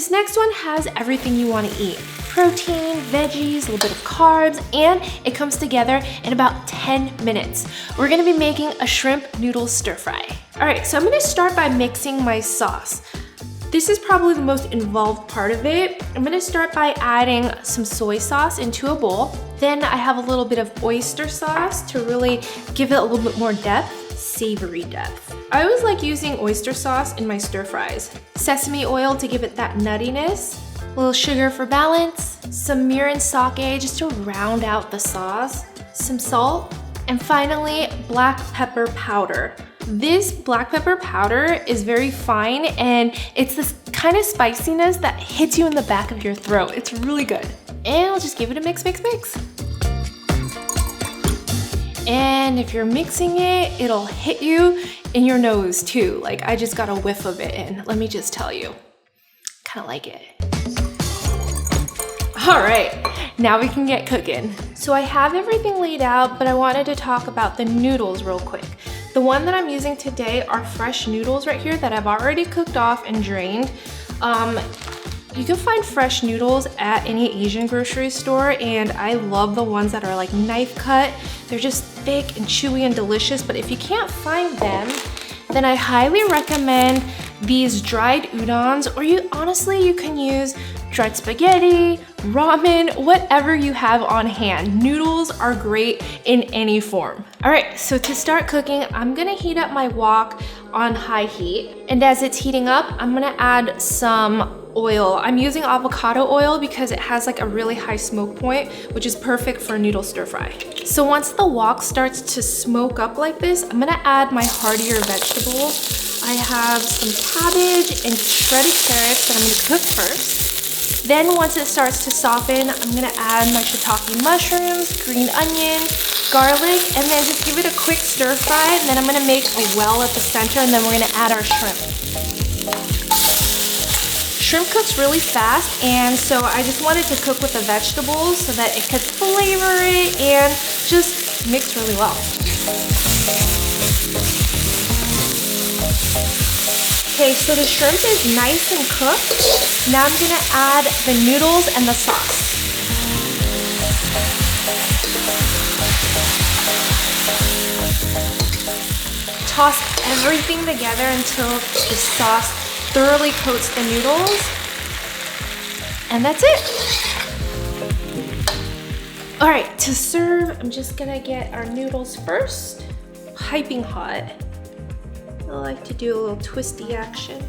This next one has everything you want to eat. Protein, veggies, a little bit of carbs, and it comes together in about 10 minutes. We're gonna be making a shrimp noodle stir fry. All right, so I'm gonna start by mixing my sauce. This is probably the most involved part of it. I'm gonna start by adding some soy sauce into a bowl. Then I have a little bit of oyster sauce to really give it a little bit more depth, savory depth. I always like using oyster sauce in my stir fries. Sesame oil to give it that nuttiness. A little sugar for balance. Some mirin sake just to round out the sauce. Some salt. And finally, black pepper powder. This black pepper powder is very fine and it's this kind of spiciness that hits you in the back of your throat. It's really good. And I'll just give it a mix. And if you're mixing it, it'll hit you in your nose too. Like I just got a whiff of it and let me just tell you, kind of like it. All right, now we can get cooking. So I have everything laid out, but I wanted to talk about the noodles real quick. The one that I'm using today are fresh noodles right here that I've already cooked off and drained. You can find fresh noodles at any Asian grocery store, and I love the ones that are like knife cut. They're just thick and chewy and delicious, but if you can't find them, then I highly recommend these dried udons, or you can use dried spaghetti, ramen, whatever you have on hand. Noodles are great in any form. All right, so to start cooking, I'm gonna heat up my wok on high heat. And as it's heating up, I'm gonna add some oil. I'm using avocado oil because it has like a really high smoke point, which is perfect for a noodle stir fry. So once the wok starts to smoke up like this, I'm gonna add my heartier vegetables. I have some cabbage and shredded carrots that I'm gonna cook first. Then once it starts to soften, I'm gonna add my shiitake mushrooms, green onion, garlic, and then just give it a quick stir fry. And then I'm gonna make a well at the center, and then we're gonna add our shrimp. Shrimp cooks really fast, and so I just wanted to cook with the vegetables so that it could flavor it and just mix really well. Okay, so the shrimp is nice and cooked. Now I'm gonna add the noodles and the sauce. Toss everything together until the sauce thoroughly coats the noodles. And that's it. All right, to serve, I'm just gonna get our noodles first. Piping hot. I like to do a little twisty action.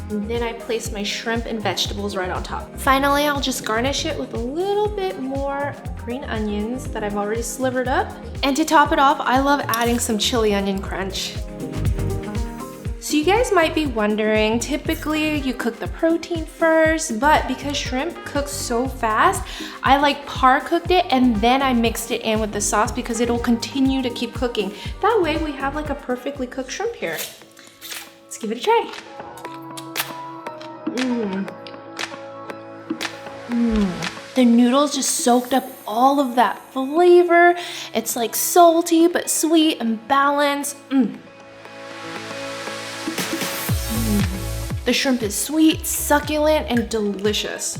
And then I place my shrimp and vegetables right on top. Finally, I'll just garnish it with a little bit more green onions that I've already slivered up. And to top it off, I love adding some chili onion crunch. So you guys might be wondering, typically you cook the protein first, but because shrimp cooks so fast, I like par cooked it and then I mixed it in with the sauce because it'll continue to keep cooking. That way we have like a perfectly cooked shrimp here. Let's give it a try. The noodles just soaked up all of that flavor. It's like salty but sweet and balanced. The shrimp is sweet, succulent, and delicious.